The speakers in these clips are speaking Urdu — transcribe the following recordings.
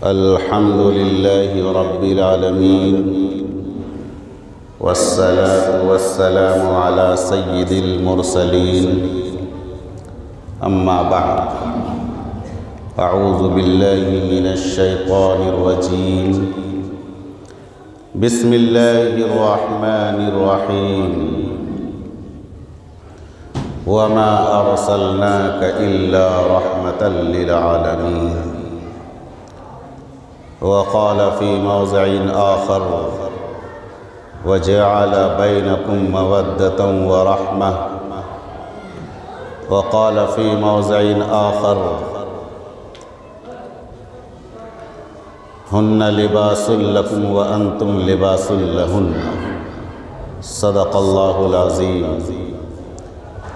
الحمد لله رب العالمين، والصلاة والسلام على سيد المرسلين. أما بعد، أعوذ بالله من الشيطان الرجيم. بسم الله الرحمن الرحيم. وما أرسلناك إلا رحمة للعالمين. وقال في موضع آخر: وجعل بينكم مودة ورحمة. وقال في موضع آخر: هن لباس لكم وأنتم لباس لهن. صدق الله العظيم.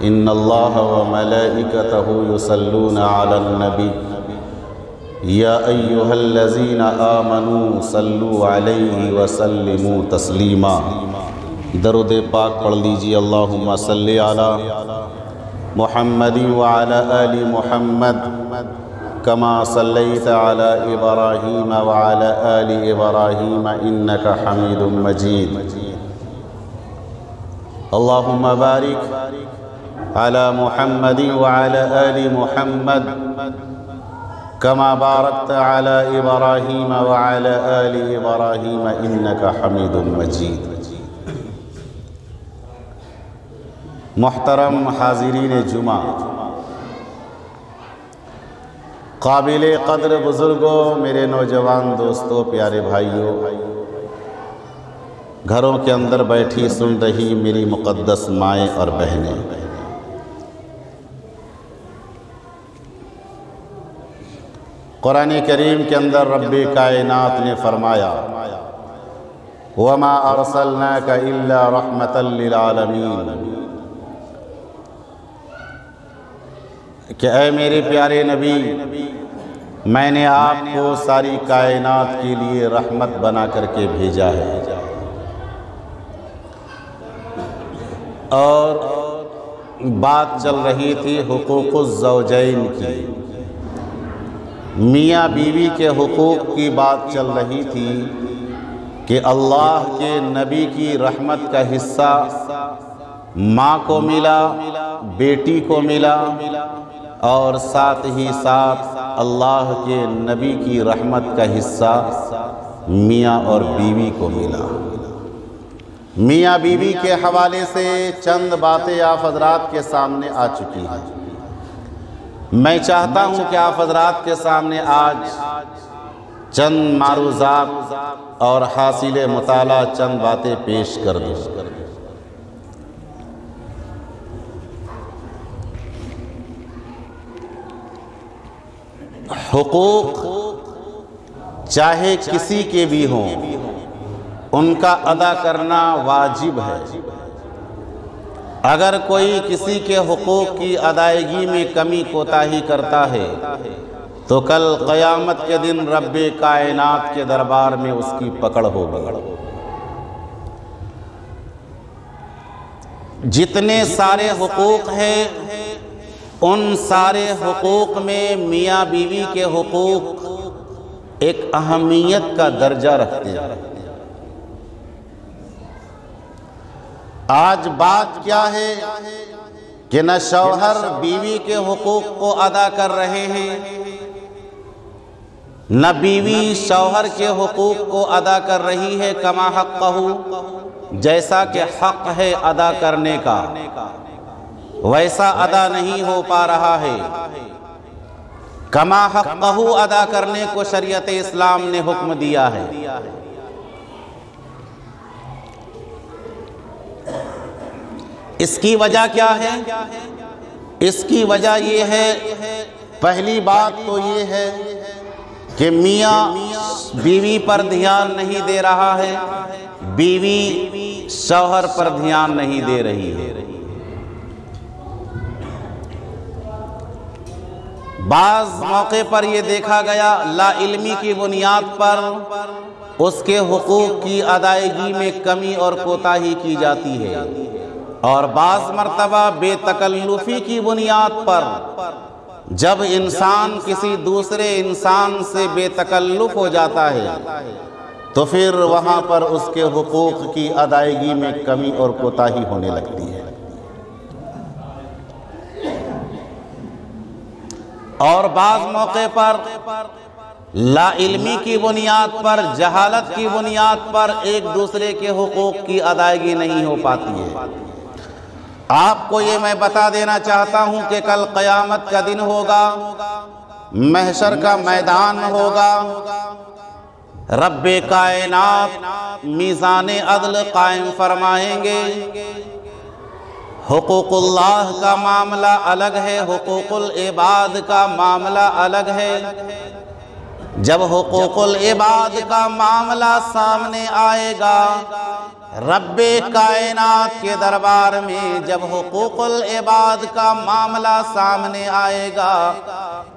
إن الله وملائكته يصلون على النبي يا أيها الذين آمنوا صلوا عليه وسلموا تسلیما. درود پاک پڑھ لیجیے. اللہم صلی علی محمد وعلی آل محمد کما صلیت علی ابراہیم وعلی آل ابراہیم انک حمید مجید. اللہم بارک علی محمد وعلی آل محمد کما بارکت علی ابراہیم وعلی آل ابراہیم انک حمید مجید. محترم حاضرین جمعہ، قابل قدر بزرگوں، میرے نوجوان دوستوں، پیارے بھائیوں، گھروں کے اندر بیٹھی سن رہی میری مقدس مائیں اور بہنیں، قرآن کریم کے اندر رب کائنات نے فرمایا: وَمَا أَرْسَلْنَاكَ إِلَّا رَحْمَةً لِّلْعَالَمِينَ، کہ اے میرے پیارے نبی، میں نے آپ کو ساری کائنات کے لیے رحمت بنا کر کے بھیجا ہے. اور بات چل رہی تھی حقوق الزوجین کی، میاں بیوی کے حقوق کی بات چل رہی تھی کہ اللہ کے نبی کی رحمت کا حصہ ماں کو ملا، بیٹی کو ملا، اور ساتھ ہی ساتھ اللہ کے نبی کی رحمت کا حصہ میاں اور بیوی کو ملا. میاں بیوی کے حوالے سے چند باتیں آپ حضرات کے سامنے آ چکی ہیں. میں چاہتا ہوں کہ آپ حضرات کے سامنے آج چند معروضات اور حاصل مطالعہ چند باتیں پیش کر دوں. حقوق چاہے کسی کے بھی ہوں، ان کا ادا کرنا واجب ہے. اگر کوئی کسی کے حقوق کی ادائیگی میں کمی کوتاہی کرتا ہے تو کل قیامت کے دن رب کائنات کے دربار میں اس کی پکڑ ہوگی. جتنے سارے حقوق ہیں، ان سارے حقوق میں میاں بیوی کے حقوق ایک اہمیت کا درجہ رکھتے ہیں. آج بات کیا ہے کہ نہ شوہر بیوی کے حقوق کو ادا کر رہے ہیں، نہ بیوی شوہر کے حقوق کو ادا کر رہی ہے کما حقہ، جیسا کہ حق ہے ادا کرنے کا ویسا ادا نہیں ہو پا رہا ہے. کما حقہ ادا کرنے کو شریعت اسلام نے حکم دیا ہے. اس کی وجہ کیا ہے؟ اس کی وجہ یہ ہے، پہلی بات تو یہ ہے کہ میاں بیوی پر دھیان نہیں دے رہا ہے، بیوی شوہر پر دھیان نہیں دے رہی ہے. بعض موقع پر یہ دیکھا گیا لا علمی کی بنیاد پر اس کے حقوق کی ادائیگی میں کمی اور کوتاہی کی جاتی ہے، اور بعض مرتبہ بے تکلفی کی بنیاد پر جب انسان کسی دوسرے انسان سے بے تکلف ہو جاتا ہے تو پھر وہاں پر اس کے حقوق کی ادائیگی میں کمی اور کوتاہی ہونے لگتی ہے۔ اور بعض موقع پر لا علمی کی بنیاد پر، جہالت کی بنیاد پر ایک دوسرے کے حقوق کی ادائیگی نہیں ہو پاتی ہے۔ آپ کو یہ میں بتا دینا چاہتا ہوں کہ کل قیامت کا دن ہوگا، محشر کا میدان ہوگا، رب کائنات میزان عدل قائم فرمائیں گے۔ حقوق اللہ کا معاملہ الگ ہے، حقوق العباد کا معاملہ الگ ہے۔ جب حقوق العباد کا معاملہ سامنے آئے گا رب کائنات کے دربار میں، جب حقوق العباد کا معاملہ سامنے آئے گا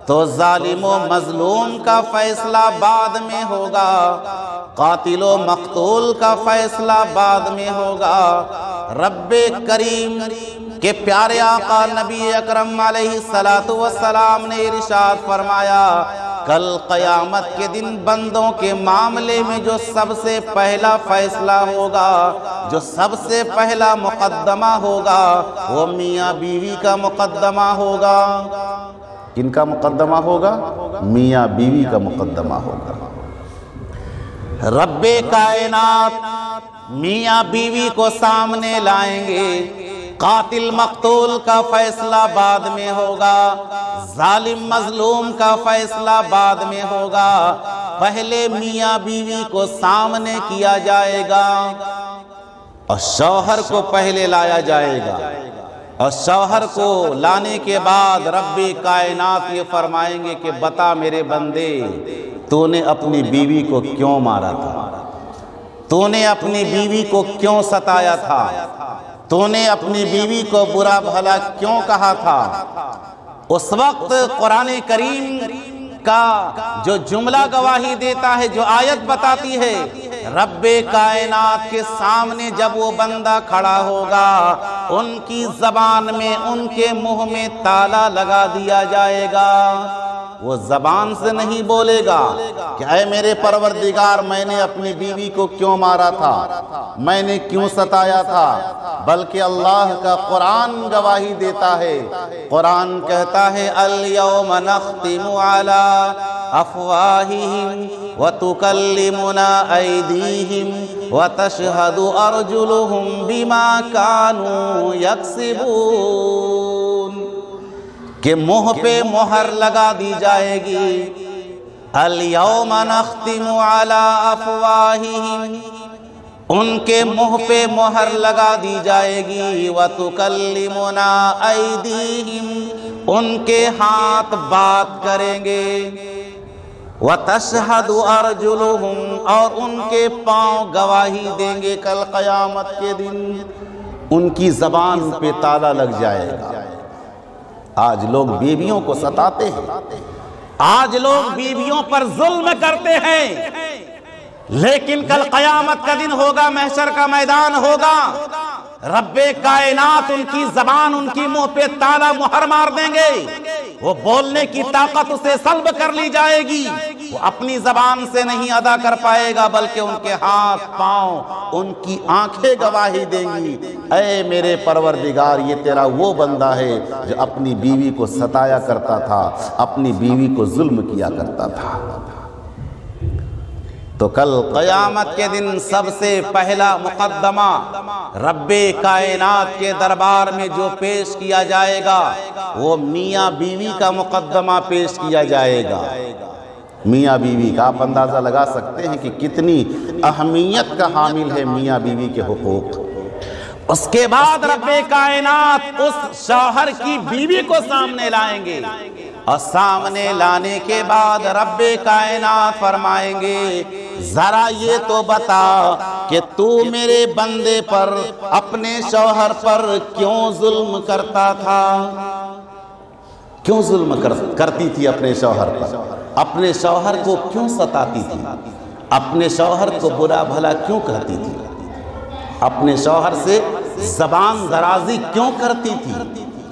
تو ظالم و مظلوم کا فیصلہ بعد میں ہوگا، قاتل و مقتول کا فیصلہ بعد میں ہوگا۔ رب کریم کہ پیارے آقا نبی اکرم علیہ السلام نے ارشاد فرمایا، کل قیامت کے دن بندوں کے معاملے میں جو سب سے پہلا فیصلہ ہوگا، جو سب سے پہلا مقدمہ ہوگا، وہ میاں بیوی کا مقدمہ ہوگا۔ کن کا مقدمہ ہوگا؟ میاں بیوی کا مقدمہ ہوگا۔ رب کائنات میاں بیوی کو سامنے لائیں گے، قاتل مقتول کا فیصلہ بعد میں ہوگا، ظالم مظلوم کا فیصلہ بعد میں ہوگا۔ پہلے میاں بیوی کو سامنے کیا جائے گا اور شوہر کو پہلے لایا جائے گا، اور شوہر کو لانے کے بعد رب کائنات یہ فرمائیں گے کہ بتا میرے بندے، تو نے اپنی بیوی کو کیوں مارا تھا؟ تو نے اپنی بیوی کو کیوں ستایا تھا؟ تو نے اپنی بیوی کو برا بھلا کیوں کہا تھا؟ اس وقت قرآن کریم کا جو جملہ گواہی دیتا ہے، جو آیت بتاتی ہے، رب کائنات کے سامنے جب وہ بندہ کھڑا ہوگا، ان کی زبان میں، ان کے منہ میں تالا لگا دیا جائے گا۔ وہ زبان سے نہیں بولے گا کہ اے میرے پروردگار میں نے اپنی بیوی کو کیوں مارا تھا، میں نے کیوں ستایا تھا، بلکہ اللہ کا قرآن گواہی دیتا ہے۔ قرآن کہتا ہے الیوم نختم علی افواہہم وتکلمنا ایدیہم وتشہد ارجلہم بما کانوا یکسبون، کہ منہ پہ مہر لگا دی جائے گی۔ الیوم نختم علی افواہہم، ان کے منہ پہ مہر لگا دی جائے گی۔ وَتُكَلِّمُنَا أَيْدِيهِمْ، ان کے ہاتھ بات کریں گے۔ وَتَشْهَدُ أَرْجُلُهُمْ، اور ان کے پاؤں گواہی دیں گے کل قیامت کے دن۔ ان کی زبان پہ تالا لگ جائے گا۔ آج لوگ بیویوں کو ستاتے ہیں، آج لوگ بیویوں پر ظلم کرتے ہیں، لیکن کل قیامت کا دن ہوگا، محشر کا میدان ہوگا، رب کائنات ان کی زبان، ان کی منہ پہ تالا مہر مار دیں گے۔ وہ بولنے کی طاقت اسے سلب کر لی جائے گی، وہ اپنی زبان سے نہیں ادا کر پائے گا، بلکہ ان کے ہاتھ پاؤں، ان کی آنکھیں گواہی دیں گی، اے میرے پروردگار یہ تیرا وہ بندہ ہے جو اپنی بیوی کو ستایا کرتا تھا، اپنی بیوی کو ظلم کیا کرتا تھا۔ تو کل قیامت کے دن سب سے پہلا مقدمہ رب کائنات کے دربار میں جو پیش کیا جائے گا، وہ میاں بیوی کا مقدمہ پیش کیا جائے گا۔ میاں بیوی کا آپ اندازہ لگا سکتے ہیں کہ کتنی اہمیت کا حامل ہے میاں بیوی کے حقوق۔ اس کے بعد رب کائنات اس شوہر کی بیوی کو سامنے لائیں گے، اور سامنے لانے کے بعد رب کائنات فرمائیں گے ذرا یہ تو بتا کہ تو میرے بندے پر، اپنے شوہر پر کیوں ظلم کرتا تھا؟ کیوں ظلم کرتی تھی اپنے شوہر پر؟ اپنے شوہر کو کیوں ستاتی تھی؟ اپنے شوہر کو برا بھلا کیوں کہتی تھی؟ اپنے شوہر سے زبان درازی کیوں کرتی تھی؟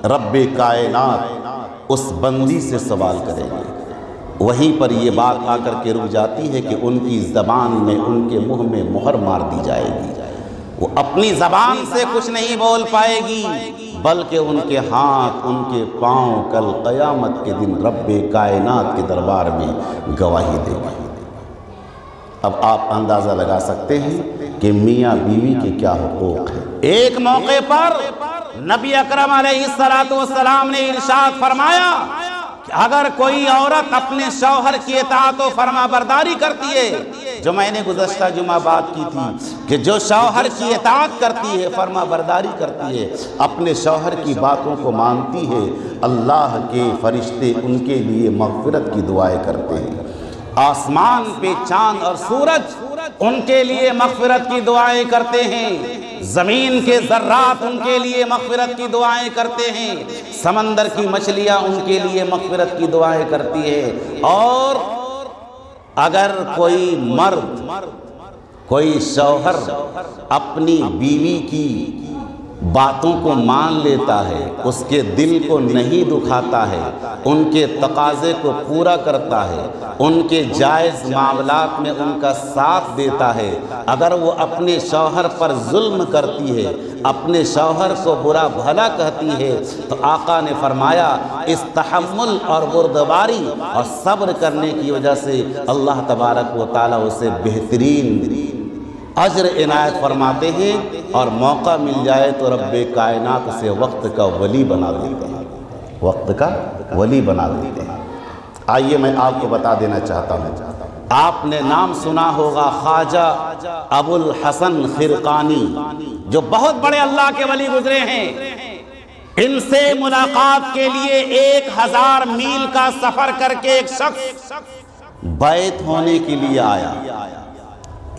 رب کائنات اس بندی سے سوال کریں گے۔ وہیں پر یہ بات آ کر کے رک جاتی ہے کہ ان کی زبان میں، ان کے منہ میں مہر مار دی جائے گی۔ وہ اپنی زبان سے کچھ نہیں بول پائے گی، بلکہ ان کے ہاتھ، ان کے پاؤں کل قیامت کے دن رب کائنات کے دربار میں گواہی دے گی۔ اب آپ اندازہ لگا سکتے ہیں کہ میاں بیوی کے کیا حقوق ہیں۔ ایک موقع پر نبی اکرم علیہ السلام نے ارشاد فرمایا کہ اگر کوئی عورت اپنے شوہر کی اطاعت و فرما برداری کرتی ہے، جو میں نے گزشتہ جمعہ بات کی تھی کہ جو شوہر کی اطاعت کرتی ہے، فرما برداری کرتی ہے، اپنے شوہر کی باتوں کو مانتی ہے، اللہ کے فرشتے ان کے لیے مغفرت کی دعائیں کرتے ہیں۔ آسمان پہ چاند اور سورج ان کے لیے مغفرت کی دعائیں کرتے ہیں، زمین کے ذرات ان کے لیے مغفرت کی دعائیں کرتے ہیں، سمندر کی مچھلیاں ان کے لیے مغفرت کی دعائیں کرتی ہے۔ اور اگر کوئی مرد، کوئی شوہر اپنی بیوی کی باتوں کو مان لیتا ہے، اس کے دل کو نہیں دکھاتا ہے، ان کے تقاضے کو پورا کرتا ہے، ان کے جائز معاملات میں ان کا ساتھ دیتا ہے، اگر وہ اپنے شوہر پر ظلم کرتی ہے، اپنے شوہر کو برا بھلا کہتی ہے، تو آقا نے فرمایا اس تحمل اور بردباری اور صبر کرنے کی وجہ سے اللہ تبارک و تعالیٰ اسے بہترین اجر عنایت فرماتے ہیں، اور موقع مل جائے تو رب کائنات اسے وقت کا ولی بنا دیتے ہیں، وقت کا ولی بنا دیتے ہیں۔ آئیے میں آپ کو بتا دینا چاہتا ہوں، آپ نے نام سنا ہوگا خواجہ ابو الحسن خرقانی، جو بہت بڑے اللہ کے ولی گزرے ہیں۔ ان سے ملاقات کے لیے 1000 میل کا سفر کر کے ایک شخص بیعت ہونے کے لیے آیا۔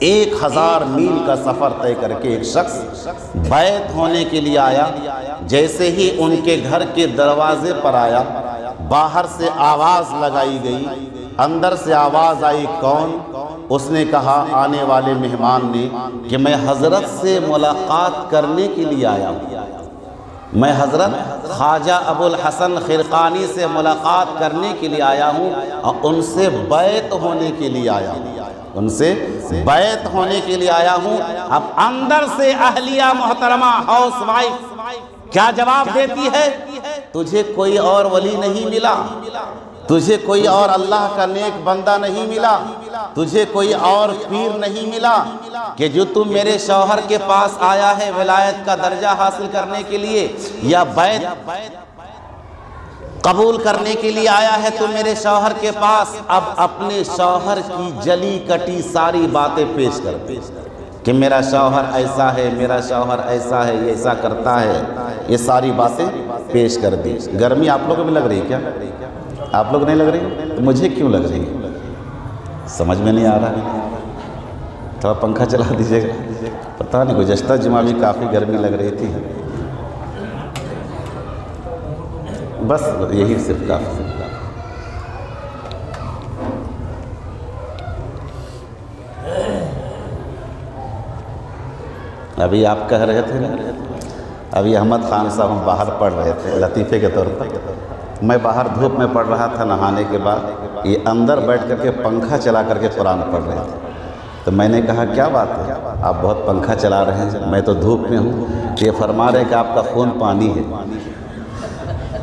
1000 میل کا سفر طے کر کے ایک شخص بیعت ہونے کے لیے آیا۔ جیسے ہی ان کے گھر کے دروازے پر آیا، باہر سے آواز لگائی گئی، اندر سے آواز آئی، کون؟ اس نے کہا آنے والے مہمان نے کہ میں حضرت سے ملاقات کرنے کے لیے آیا ہوں، میں حضرت خواجہ ابو الحسن خرقانی سے ملاقات کرنے کے لیے آیا ہوں، اور ان سے بیعت ہونے کے لیے آیا ہوں، ان سے بیعت ہونے کے لیے آیا ہوں۔ اب اندر سے اہلیہ محترمہ ہاؤس وائف کیا جواب دیتی ہے؟ تجھے کوئی اور ولی نہیں ملا، تجھے کوئی اور اللہ کا نیک بندہ نہیں ملا، تجھے کوئی اور پیر نہیں ملا کہ جو تم میرے شوہر کے پاس آیا ہے ولایت کا درجہ حاصل کرنے کے لیے، یا بیعت قبول کرنے کے لیے آیا ہے تو میرے شوہر کے پاس۔ اب اپنے شوہر کی جلی کٹی ساری باتیں پیش کرتے کہ میرا شوہر ایسا ہے، میرا شوہر ایسا ہے، یہ ایسا کرتا ہے، یہ ساری باتیں پیش کر دی۔ گرمی آپ لوگوں میں لگ رہی کیا؟ آپ لوگ نہیں لگ رہی؟ تو مجھے کیوں لگ رہی؟ سمجھ میں نہیں آ رہا، تھوڑا پنکھا چلا دیجیے گا۔ پتہ نہیں گزشتہ جمعہ بھی کافی گرمی لگ رہی تھی، بس یہی صرف کافی۔ ابھی آپ کہہ رہے تھے نا، ابھی احمد خان صاحب ہم باہر پڑھ رہے تھے لطیفے کے طور پر، میں باہر دھوپ میں پڑھ رہا تھا نہانے کے بعد، یہ اندر بیٹھ کر کے پنکھا چلا کر کے قرآن پڑھ رہے تھے، تو میں نے کہا کیا بات ہے آپ بہت پنکھا چلا رہے ہیں، میں تو دھوپ میں ہوں۔ یہ فرما رہے کہ آپ کا خون پانی ہے۔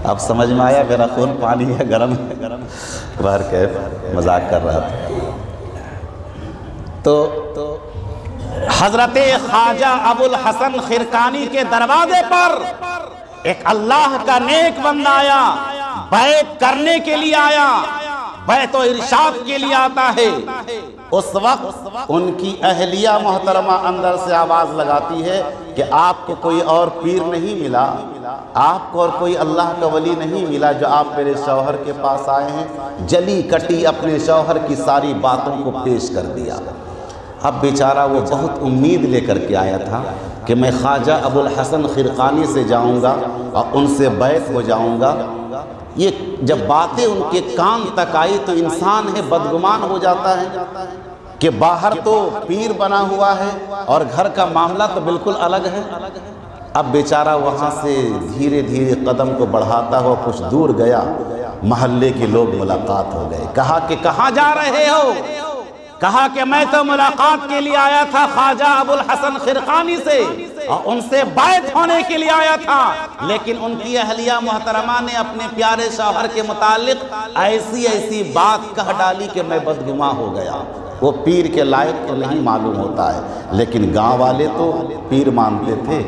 اب سمجھ میں آیا میرا خون پانی ہے، گرم ہے، باہر کیف مذاق کر رہا تھا۔ تو حضرت خواجہ ابو الحسن خرقانی کے دروازے پر ایک اللہ کا نیک بندہ آیا، بیعت کرنے کے لیے آیا، بیعت و ارشاد کے لیے آتا ہے۔ اس وقت ان کی اہلیہ محترمہ اندر سے آواز لگاتی ہے کہ آپ کو کوئی اور پیر نہیں ملا، آپ کو اور کوئی اللہ کا ولی نہیں ملا جو آپ میرے شوہر کے پاس آئے ہیں۔ جلی کٹی اپنے شوہر کی ساری باتوں کو پیش کر دیا۔ اب بیچارہ وہ بہت امید لے کر کے آیا تھا کہ میں خواجہ ابو الحسن خرقانی سے جاؤں گا اور ان سے بیعت ہو جاؤں گا۔ یہ جب باتیں ان کے کان تک آئی تو انسان ہے بدگمان ہو جاتا ہے کہ باہر تو پیر بنا ہوا ہے اور گھر کا معاملہ تو بالکل الگ ہے۔ اب بیچارہ وہاں سے دھیرے دھیرے قدم کو بڑھاتا ہوا کچھ دور گیا، محلے کے لوگ ملاقات ہو گئے، کہا کہ کہاں جا رہے ہو؟ کہا کہ میں تو ملاقات کے لیے آیا تھا خواجہ ابو الحسن خرقانی سے، اور ان سے بیعت ہونے کے لیے آیا تھا، لیکن ان کی اہلیہ محترمہ نے اپنے پیارے شوہر کے متعلق ایسی بات کہہ ڈالی کہ میں بدگماں ہو گیا۔ وہ پیر کے لائق تو نہیں معلوم ہوتا ہے، لیکن گاؤں والے تو پیر مانتے تھے۔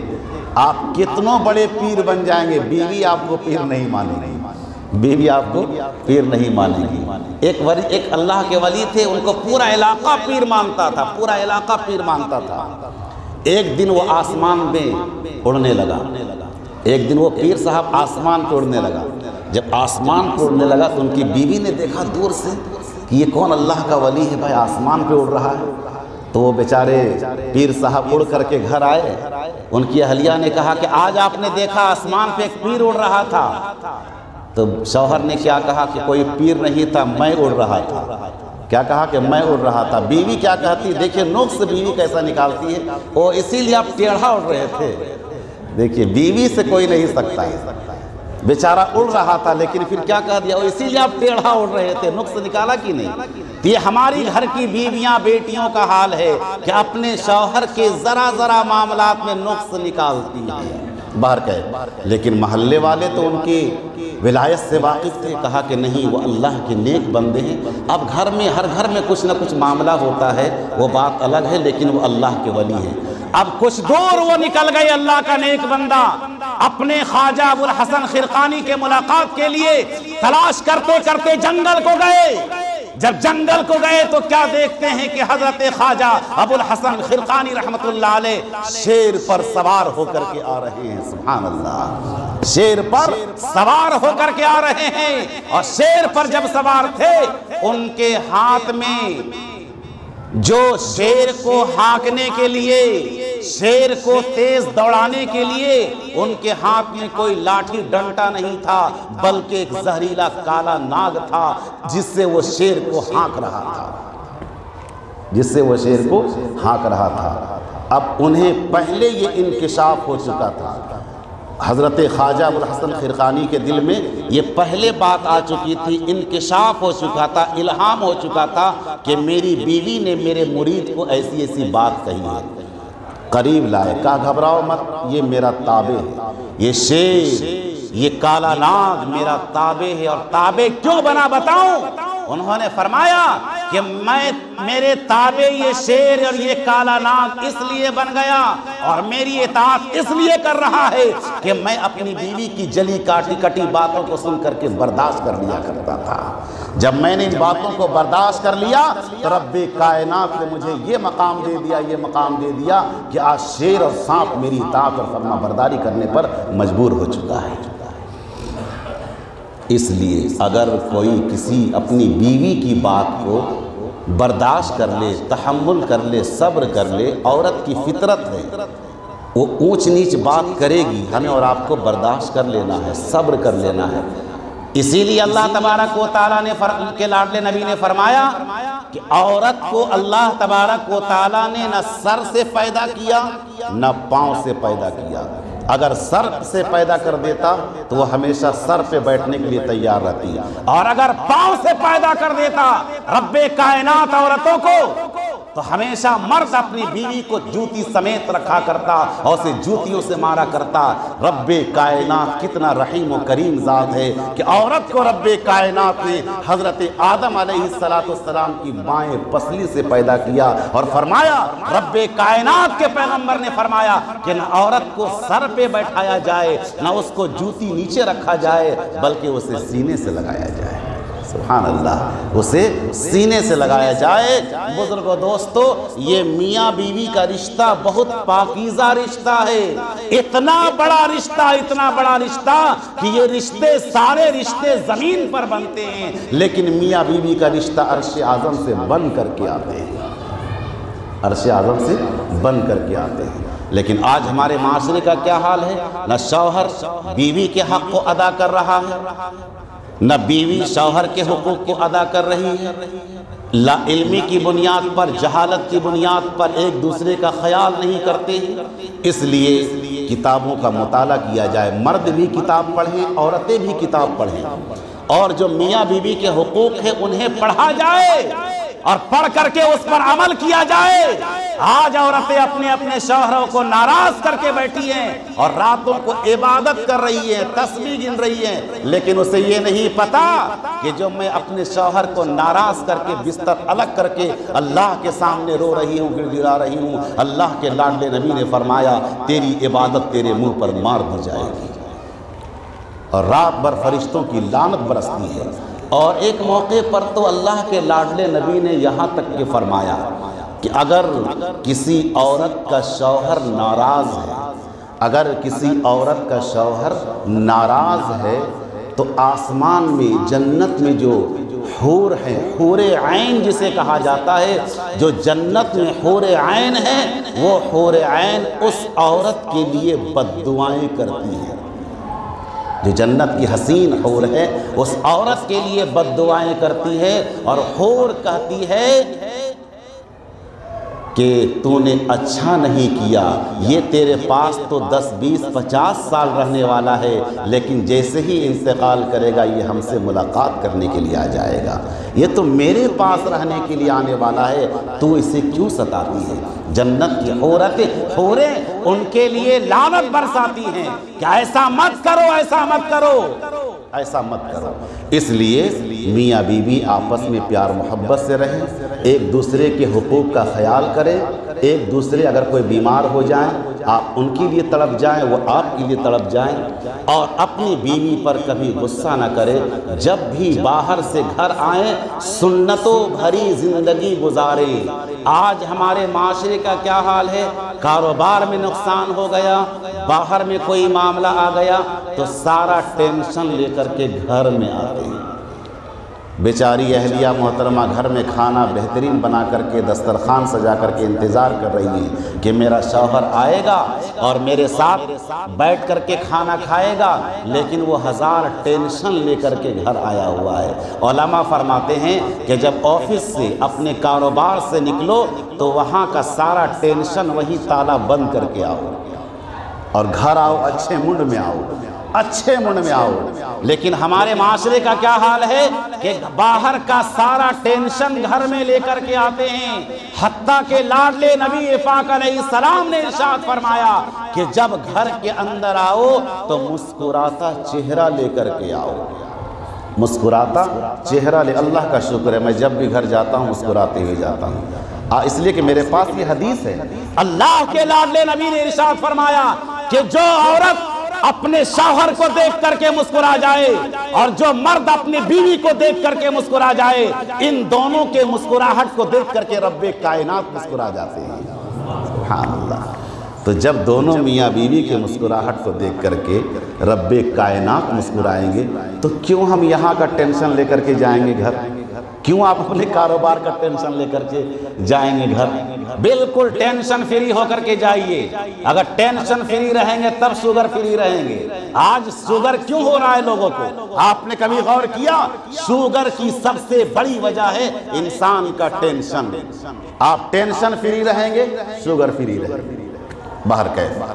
آپ کتنوں بڑے پیر بن جائیں گے، بیوی آپ کو پیر نہیں مانے گی، بیوی آپ کو پیر نہیں مانے گی۔ ایک اللہ کے ولی تھے، ان کو پورا علاقہ پیر مانتا تھا، پورا علاقہ پیر مانتا تھا۔ ایک دن وہ آسمان میں اڑنے لگا، ایک دن وہ پیر صاحب آسمان پہ اڑنے لگا۔ جب آسمان پہ اڑنے لگا تو ان کی بیوی نے دیکھا دور سے کہ یہ کون اللہ کا ولی ہے بھائی، آسمان پہ اڑ رہا ہے۔ تو وہ بیچارے پیر صاحب اڑ کر کے گھر آئے، ان کی اہلیہ نے کہا کہ آج آپ نے دیکھا آسمان پہ ایک پیر اڑ رہا تھا۔ تو شوہر نے کیا کہا کہ کوئی پیر نہیں تھا، میں اڑ رہا تھا۔ کیا کہا کہ میں اڑ رہا تھا۔ بیوی کیا کہتی، دیکھیں نقص بیوی کیسا نکالتی ہے، وہ اسی لیے آپ ٹیڑھا اڑ رہے تھے۔ دیکھیے بیوی سے کوئی نہیں سکتا ہے، بیچارہ اڑ رہا تھا لیکن پھر کیا کہہ دیا، وہ اسی لیے آپ ٹیڑھا اڑ رہے تھے، نقص نکالا کہ نہیں۔ یہ ہماری گھر کی بیویاں بیٹیوں کا حال ہے کہ اپنے شوہر کے ذرا معاملات میں نقص نکالتی ہیں، باہر کہے۔ لیکن محلے والے تو ان کی ولایت سے واقف تھے، کہا کہ نہیں وہ اللہ کے نیک بندے ہیں۔ اب گھر میں ہر گھر میں کچھ نہ کچھ معاملہ ہوتا ہے، وہ بات الگ ہے، لیکن وہ اللہ کے ولی ہیں۔ اب کچھ دور وہ نکل گئے اللہ کا نیک بندہ، اپنے خواجہ ابو الحسن خرقانی کے ملاقات کے لیے تلاش کرتے کرتے جنگل کو گئے۔ جب جنگل کو گئے تو کیا دیکھتے ہیں کہ حضرت خواجہ ابو الحسن خرقانی رحمت اللہ علیہ شیر پر سوار ہو کر کے آ رہے ہیں۔ سبحان اللہ، شیر پر سوار ہو کر کے آ رہے ہیں، اور شیر پر جب سوار تھے ان کے ہاتھ میں جو شیر کو ہانکنے کے لیے، شیر کو تیز دوڑانے کے لیے ان کے ہاتھ میں کوئی لاٹھی ڈنٹا نہیں تھا، بلکہ ایک زہریلا کالا ناگ تھا جس سے وہ شیر کو ہانک رہا تھا، جس سے وہ شیر کو ہانک رہا تھا۔ اب انہیں پہلے یہ انکشاف ہو چکا تھا، حضرت خواجہ ابو الحسن خرقانی کے دل میں یہ پہلے بات آ چکی تھی، انکشاف ہو چکا تھا، الہام ہو چکا تھا کہ میری بیوی نے میرے مرید کو ایسی بات کہی ہے۔ قریب لائے، کہا گھبراؤ مت، یہ میرا تابع ہے، یہ شیر، یہ کالا ناگ میرا تابع ہے۔ اور تابع کیوں بنا بتاؤں؟ انہوں نے فرمایا کہ میرے تابع یہ شیر اور یہ کالا ناگ اس لیے بن گیا اور میری اطاعت اس لیے کر رہا ہے کہ میں اپنی بیوی کی جلی کٹی باتوں کو سن کر کے برداشت کر لیا کرتا تھا۔ جب میں نے ان باتوں کو برداشت کر لیا تو رب کائنات نے مجھے یہ مقام دے دیا کہ آج شیر اور سانپ میری اطاعت اور فرما برداری کرنے پر مجبور ہو چکا ہے۔ اس لیے اگر کوئی کسی اپنی بیوی کی بات کو برداشت کر لے، تحمل کر لے، صبر کر لے، عورت کی فطرت ہے، وہ اونچ نیچ بات کرے گی، ہمیں اور آپ کو برداشت کر لینا ہے، صبر کر لینا ہے۔ اسی لیے اللہ تبارک و تعالیٰ نے کے لاڈلے نبی نے فرمایا کہ عورت کو اللہ تبارک و تعالیٰ نے نہ سر سے پیدا کیا نہ پاؤں سے پیدا کیا۔ اگر سر سے پیدا کر دیتا تو وہ ہمیشہ سر پہ بیٹھنے کے لیے تیار رہتی، اور اگر پاؤں سے پیدا کر دیتا رب کائنات عورتوں کو تو ہمیشہ مرد اپنی بیوی کو جوتی سمیت رکھا کرتا اور اسے جوتیوں سے مارا کرتا۔ رب کائنات کتنا رحیم و کریم ذات ہے کہ عورت کو رب کائنات نے حضرت آدم علیہ السلام کی بائیں پسلی سے پیدا کیا، اور فرمایا رب کائنات کے پیغمبر نے فرمایا کہ نہ عورت کو سر پہ بیٹھایا جائے نہ اس کو جوتی نیچے رکھا جائے، بلکہ اسے سینے سے لگایا جائے۔ سبحان اللہ، اسے سینے سے لگایا جائے۔ بزرگو دوستو، یہ میاں بیوی کا رشتہ بہت پاکیزہ رشتہ ہے، اتنا بڑا رشتہ کہ یہ رشتے سارے رشتے زمین پر بنتے ہیں، لیکن میاں بیوی کا رشتہ عرش اعظم سے بن کر کے آتے ہیں، عرش اعظم سے بن کر کے آتے ہیں۔ لیکن آج ہمارے معاشرے کا کیا حال ہے؟ نہ شوہر بیوی کے حق کو ادا کر رہا ہے، نہ بیوی شوہر کے حقوق کو ادا کر رہی ہے۔ لا علمی کی بنیاد پر، جہالت کی بنیاد پر ایک دوسرے کا خیال نہیں کرتے، اس لیے کتابوں کا مطالعہ کیا جائے، مرد بھی کتاب پڑھیں، عورتیں بھی کتاب پڑھیں، اور جو میاں بیوی کے حقوق ہیں انہیں پڑھا جائے اور پڑھ کر کے اس پر عمل کیا جائے۔ آج عورتیں اپنے اپنے شوہروں کو ناراض کر کے بیٹھی ہیں اور راتوں کو عبادت کر رہی ہیں، تسبیح گن رہی ہیں، لیکن اسے یہ نہیں پتا کہ جو میں اپنے شوہر کو ناراض کر کے بستر الگ کر کے اللہ کے سامنے رو رہی ہوں، گڑ گڑا رہی ہوں، اللہ کے لاڈلے نبی نے فرمایا تیری عبادت تیرے منہ پر مار دی جائے گی، اور رات بھر فرشتوں کی لعنت برستی ہے۔ اور ایک موقع پر تو اللہ کے لاڈلے نبی نے یہاں تک کہ فرمایا کہ اگر کسی عورت کا شوہر ناراض ہے، اگر کسی عورت کا شوہر ناراض ہے تو آسمان میں، جنت میں جو حور ہیں، حور عین جسے کہا جاتا ہے، جو جنت میں حور عین ہے، وہ حور عین اس عورت کے لیے بد دعائیں کرتی ہے۔ جو جنت کی حسین حور ہے اس عورت کے لیے بد دعائیں کرتی ہے، اور حور کہتی ہے کہ تو نے اچھا نہیں کیا، یہ تیرے پاس تو 10 20 50 سال رہنے والا ہے، لیکن جیسے ہی انتقال کرے گا یہ ہم سے ملاقات کرنے کے لیے آ جائے گا، یہ تو میرے پاس رہنے کے لیے آنے والا ہے، تو اسے کیوں ستاتی ہے؟ جنت کی حوریں ان کے لیے لعنت برساتی ہیں کہ ایسا مت کرو، ایسا مت کرو، ایسا مت کرو۔ اس لیے میاں بیوی آپس میں پیار محبت سے رہیں، ایک دوسرے کے حقوق کا خیال کریں، ایک دوسرے اگر کوئی بیمار ہو جائیں آپ ان کے لیے تڑپ جائیں، وہ آپ کے لیے تڑپ جائیں، اور اپنی بیوی پر کبھی غصہ نہ کرے۔ جب بھی باہر سے گھر آئیں سنتوں بھری زندگی گزارے۔ آج ہمارے معاشرے کا کیا حال ہے؟ کاروبار میں نقصان ہو گیا، باہر میں کوئی معاملہ آ گیا تو سارا ٹینشن لے کر کے گھر میں آتے ہیں۔ بیچاری اہلیہ محترمہ گھر میں کھانا بہترین بنا کر کے دسترخوان سجا کر کے انتظار کر رہی ہیں کہ میرا شوہر آئے گا اور میرے ساتھ بیٹھ کر کے کھانا کھائے گا، لیکن وہ 1000 ٹینشن لے کر کے گھر آیا ہوا ہے۔ علماء فرماتے ہیں کہ جب آفس سے اپنے کاروبار سے نکلو تو وہاں کا سارا ٹینشن وہی تالا بند کر کے آؤ، اور گھر آؤ اچھے موڈ میں آؤ، اچھے موڈ میں آؤ۔ لیکن ہمارے معاشرے کا کیا حال ہے کہ باہر کا سارا ٹینشن گھر میں لے کر کے آتے ہیں، حتیٰ کہ لاڈلے نبی پاک علیہ السلام نے ارشاد فرمایا کہ جب گھر کے اندر آؤ تو مسکراتا چہرہ لے کر کے آؤ، مسکراتا چہرہ لے۔ اللہ کا شکر ہے میں جب بھی گھر جاتا ہوں مسکراتے ہوئے جاتا ہوں، اس لیے کہ میرے پاس یہ حدیث ہے، اللہ کے لاڈلے نبی نے ارشاد فرمایا کہ جو عورت اپنے شوہر کو دیکھ کر کے مسکرا جائے اور جو مرد اپنی بیوی کو دیکھ کر کے مسکرا جائے، ان دونوں کے مسکراہٹ کو دیکھ کر کے رب کائنات مسکرا جاتے ہیں۔ سبحان اللہ۔ تو جب دونوں میاں بیوی کے مسکراہٹ کو دیکھ کر کے رب کائنات مسکرائیں گے تو کیوں ہم یہاں کا ٹینشن لے کر کے جائیں گے گھر؟ کیوں آپ اپنے کاروبار کا ٹینشن لے کر کے جائیں گے گھر؟ بالکل ٹینشن فری ہو کر کے جائیے۔ اگر ٹینشن فری رہیں گے تب شوگر فری رہیں گے۔ آج شوگر کیوں ہو رہا ہے لوگوں کو؟ آپ نے کبھی غور کیا؟ شوگر کی سب سے بڑی وجہ ہے انسان کا ٹینشن۔ آپ ٹینشن فری رہیں گے شوگر فری رہیں گے۔ باہر کیسے؟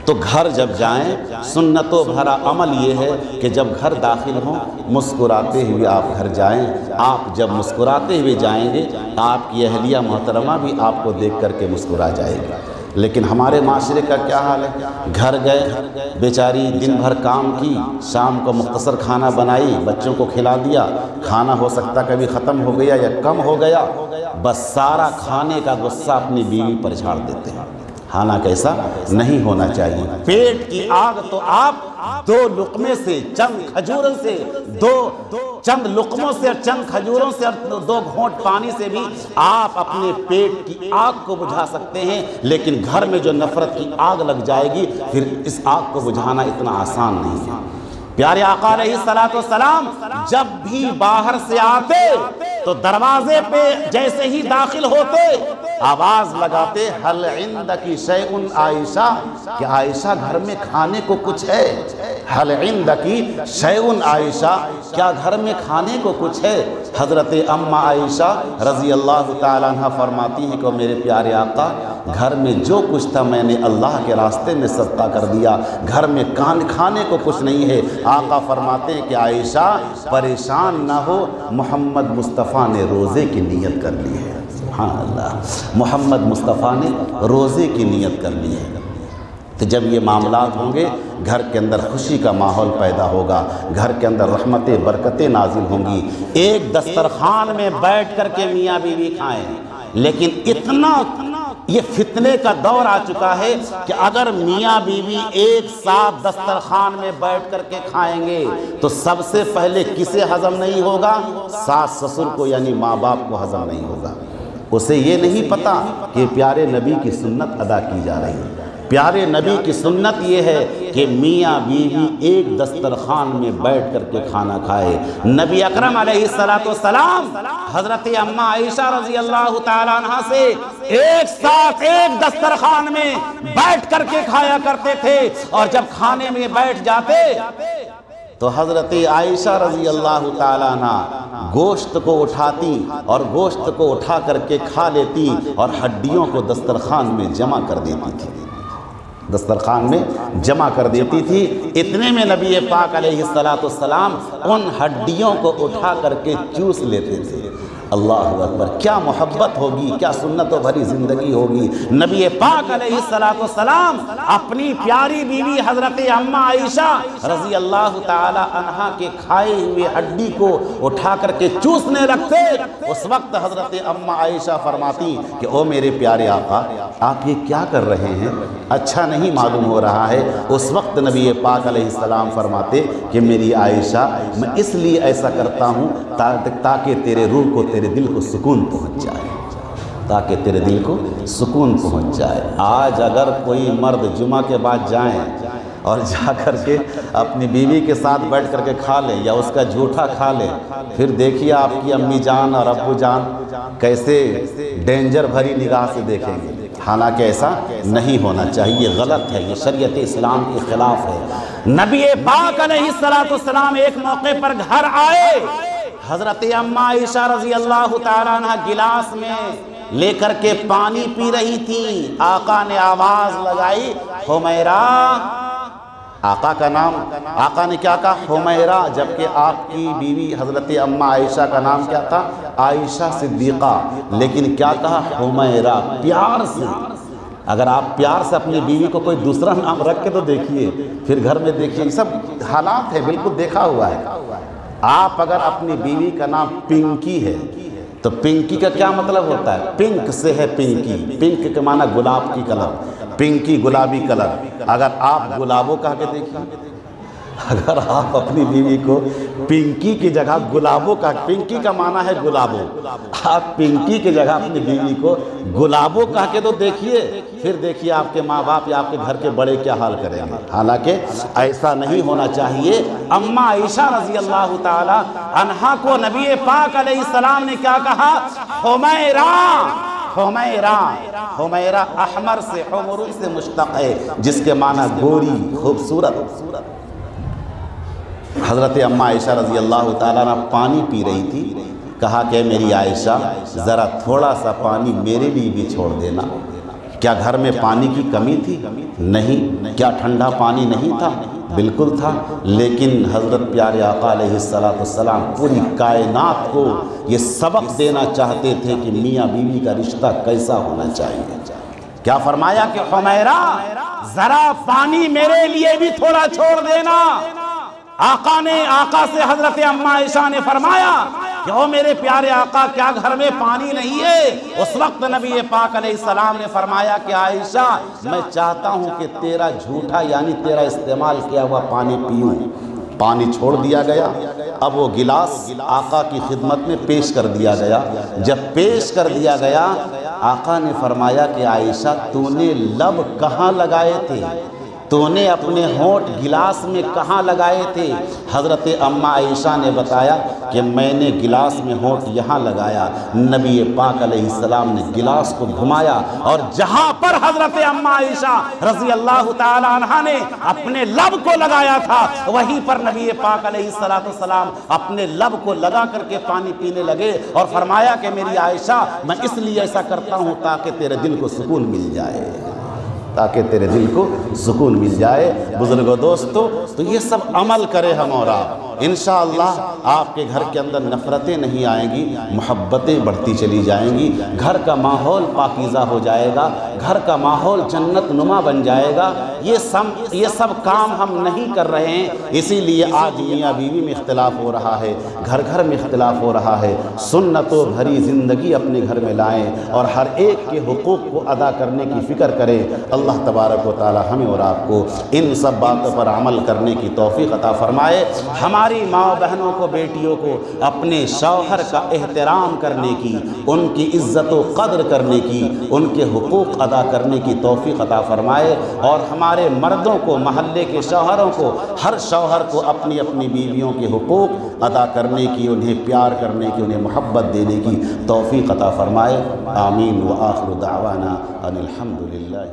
تو گھر جب جائیں سنتوں بھرا عمل یہ ہے کہ جب گھر داخل ہوں مسکراتے ہوئے آپ گھر جائیں۔ آپ جب مسکراتے ہوئے جائیں گے آپ کی اہلیہ محترمہ بھی آپ کو دیکھ کر کے مسکرا جائے گی۔ لیکن ہمارے معاشرے کا کیا حال ہے؟ گھر گئے بیچاری دن بھر کام کی، شام کو مختصر کھانا بنائی، بچوں کو کھلا دیا، کھانا ہو سکتا کبھی ختم ہو گیا یا کم ہو گیا، بس سارا کھانے کا غصہ اپنی بیوی پر جھاڑ دیتے ہیں۔ حالانکہ ایسا نہیں ہونا چاہیے۔ پیٹ کی آگ تو آپ 2 لقمے سے، چند کھجوروں سے، چند لقموں سے اور چند کھجوروں سے اور 2 گھونٹ پانی سے بھی آپ اپنے پیٹ کی آگ کو بجھا سکتے ہیں، لیکن گھر میں جو نفرت کی آگ لگ جائے گی پھر اس آگ کو بجھانا اتنا آسان نہیں ہے۔ پیارے آقا علیہ السلام جب بھی باہر سے آتے تو دروازے پہ جیسے ہی داخل ہوتے آواز لگاتے حل عندکی شیء عائشہ، کہ عائشہ گھر میں کھانے کو کچھ ہے؟ حل عندکی شیء عائشہ، کیا گھر میں کھانے کو کچھ ہے؟ حضرت ام عائشہ رضی اللہ تعالیٰ عنہ فرماتی ہیں کہ میرے پیارے آقا گھر میں جو کچھ تھا میں نے اللہ کے راستے میں صدقہ کر دیا، گھر میں کھانے کو کچھ نہیں ہے۔ آقا فرماتے ہیں کہ عائشہ پریشان نہ ہو، محمد مصطفیٰ نے روزے کی نیت کر لی ہے۔ سبحان اللہ، محمد مصطفیٰ نے روزے کی نیت کر لی ہے۔ تو جب یہ معاملات ہوں گے گھر کے اندر خوشی کا ماحول پیدا ہوگا، گھر کے اندر رحمتیں برکتیں نازل ہوں گی۔ ایک دسترخوان میں بیٹھ کر کے میاں بیوی کھائیں، لیکن اتنا یہ فتنے کا دور آ چکا ہے کہ اگر میاں بیوی ایک ساتھ دسترخوان میں بیٹھ کر کے کھائیں گے تو سب سے پہلے کسے ہضم نہیں ہوگا؟ ساس سسر کو، یعنی ماں باپ کو ہضم نہیں ہوگا۔ اسے یہ نہیں پتا کہ پیارے نبی کی سنت ادا کی جا رہی ہے۔ پیارے نبی کی سنت یہ ہے کہ میاں بیوی ایک دسترخوان میں بیٹھ کر کے کھانا کھائے۔ نبی اکرم علیہ السلام حضرت اماں عائشہ رضی اللہ تعالیٰ عنہ سے ایک ساتھ ایک دسترخوان میں بیٹھ کر کے کھایا کرتے تھے، اور جب کھانے میں بیٹھ جاتے تو حضرت عائشہ رضی اللہ تعالیٰ عنہ گوشت کو اٹھاتی اور گوشت کو اٹھا کر کے کھا لیتی اور ہڈیوں کو دسترخوان میں جمع کر دیتی تھی، دسترخوان میں جمع کر دیتی تھی۔ اتنے میں نبی پاک علیہ السلام ان ہڈیوں کو اٹھا کر کے چوس لیتے تھے۔ اللہ اکبر، کیا محبت ہوگی، کیا سنت و بھری زندگی ہوگی۔ نبی پاک علیہ السلام اپنی پیاری بیوی حضرت اماں عائشہ رضی اللہ تعالی عنہا کے کھائے ہوئے ہڈی کو اٹھا کر کے چوسنے لگتے۔ اس وقت حضرت اماں عائشہ فرماتی کہ او میرے پیارے آقا، آپ یہ کیا کر رہے ہیں؟ اچھا نہیں معلوم ہو رہا ہے۔ اس وقت نبی پاک علیہ السلام فرماتے کہ میری عائشہ، میں اس لیے ایسا کرتا ہوں تاکہ تیرے روح کو، تیرے دل کو سکون پہنچ جائے، تاکہ تیرے دل کو سکون پہنچ جائے۔ آج اگر کوئی مرد جمعہ کے بعد جائیں اور جا کر کے اپنی بیوی کے ساتھ بیٹھ کر کے کھا لیں یا اس کا جھوٹا کھا لیں، پھر دیکھیے آپ کی امی جان اور ابو جان کیسے ڈینجر بھری نگاہ سے دیکھیں گے۔ حالانکہ ایسا نہیں ہونا چاہیے، غلط ہے، یہ شریعت اسلام کے خلاف ہے۔ نبی پاک علیہ السلام ایک موقع پر گھر آئے، حضرت اماں عائشہ رضی اللہ تعالیٰ عنہ گلاس میں لے کر کے پانی پی رہی تھی۔ آقا نے آواز لگائی، حمیرہ۔ آقا کا نام، آقا نے کیا کہا؟ حمیرہ، جبکہ آپ کی بیوی حضرت اماں عائشہ کا نام کیا تھا؟ عائشہ صدیقہ، لیکن کیا کہا؟ حمیرہ، پیار سے۔ اگر آپ پیار سے اپنی بیوی کو کوئی دوسرا نام رکھ کے تو دیکھیے، پھر گھر میں دیکھیے، یہ سب حالات ہے، بالکل دیکھا ہوا ہے۔ آپ اگر اپنی بیوی کا نام پنکی ہے تو پنکی کا کیا مطلب ہوتا ہے؟ پنک سے ہے پنکی، پنک کے معنی گلاب کی کلر، پنکی گلابی کلر۔ اگر آپ گلابو کہہ کے دیکھیں، اگر آپ اپنی بیوی کو پنکی کی جگہ گلابو کا، پنکی کا معنی ہے گلابو، آپ پنکی کی جگہ اپنی بیوی کو گلابو کہہ کے تو دیکھیے، پھر دیکھیے آپ کے ماں باپ یا آپ کے گھر کے بڑے کیا حال کریں گے۔ حالانکہ ایسا نہیں ہونا چاہیے۔ اماں عائشہ رضی اللہ تعالی عنہا کو نبی پاک علیہ السلام نے کیا کہا؟ حمیرہ، حمیرہ۔ حمیرہ احمر سے، حمر سے مشتق ہے، جس کے معنی گوری، خوبصورت۔ حضرت اماں عائشہ رضی اللہ تعالیٰ عنہ پانی پی رہی تھی، کہا کہ میری عائشہ ذرا تھوڑا سا پانی میرے لیے بھی چھوڑ دینا۔ کیا گھر میں پانی کی کمی تھی؟ نہیں۔ کیا ٹھنڈا پانی نہیں تھا؟ بالکل تھا۔ لیکن حضرت پیارے آقا علیہ السلام پوری کائنات کو یہ سبق دینا چاہتے تھے کہ میاں بیوی کا رشتہ کیسا ہونا چاہیے۔ کیا فرمایا کہ حمیرہ ذرا پانی میرے لیے بھی تھوڑا چھوڑ دینا۔ آقا سے حضرت اماں عائشہ نے فرمایا کہ او میرے پیارے آقا، کیا گھر میں پانی نہیں ہے؟ اس وقت نبی پاک علیہ السلام نے فرمایا کہ عائشہ، میں چاہتا ہوں کہ تیرا جھوٹا یعنی تیرا استعمال کیا ہوا پانی پیوں۔ پانی چھوڑ دیا گیا۔ اب وہ گلاس آقا کی خدمت میں پیش کر دیا گیا۔ جب پیش کر دیا گیا، آقا نے فرمایا کہ عائشہ، تو نے لب کہاں لگائے تھے؟ تو نے اپنے ہونٹ گلاس میں کہاں لگائے تھے؟ حضرت اماں عائشہ نے بتایا کہ میں نے گلاس میں ہونٹ یہاں لگایا۔ نبی پاک علیہ السلام نے گلاس کو گھمایا اور جہاں پر حضرت اماں عائشہ رضی اللہ تعالی عنہا نے اپنے لب کو لگایا تھا، وہیں پر نبی پاک علیہ السلام اپنے لب کو لگا کر کے پانی پینے لگے اور فرمایا کہ میری عائشہ میں اس لیے ایسا کرتا ہوں تاکہ تیرے دل کو سکون مل جائے، تاکہ تیرے دل کو سکون مل جائے۔ بزرگوں دوستو، تو یہ سب عمل کرے ہم اور آپ، انشاءاللہ آپ کے گھر کے اندر نفرتیں نہیں آئیں گی، محبتیں بڑھتی چلی جائیں گی، گھر کا ماحول پاکیزہ ہو جائے گا، گھر کا ماحول جنت نما بن جائے گا۔ یہ سب کام ہم نہیں کر رہے ہیں، اسی لیے آج میاں بیوی میں اختلاف ہو رہا ہے، گھر گھر میں اختلاف ہو رہا ہے۔ سنتوں بھری زندگی اپنے گھر میں لائیں اور ہر ایک کے حقوق کو ادا کرنے کی فکر کریں۔ اللہ تبارک و تعالی ہمیں اور آپ کو ان سب باتوں پر عمل کرنے کی توفیق عطا فرمائے۔ ہماری ماں بہنوں کو، بیٹیوں کو اپنے شوہر کا احترام کرنے کی، ان کی عزت و قدر کرنے کی، ان کے حقوق ادا کرنے کی توفیق عطا فرمائے، اور ہمارے مردوں کو، محلے کے شوہروں کو، ہر شوہر کو اپنی اپنی بیویوں کے حقوق ادا کرنے کی، انہیں پیار کرنے کی، انہیں محبت دینے کی توفیق عطا فرمائے۔ آمین۔ وآخر دعوانا ان الحمد للہ۔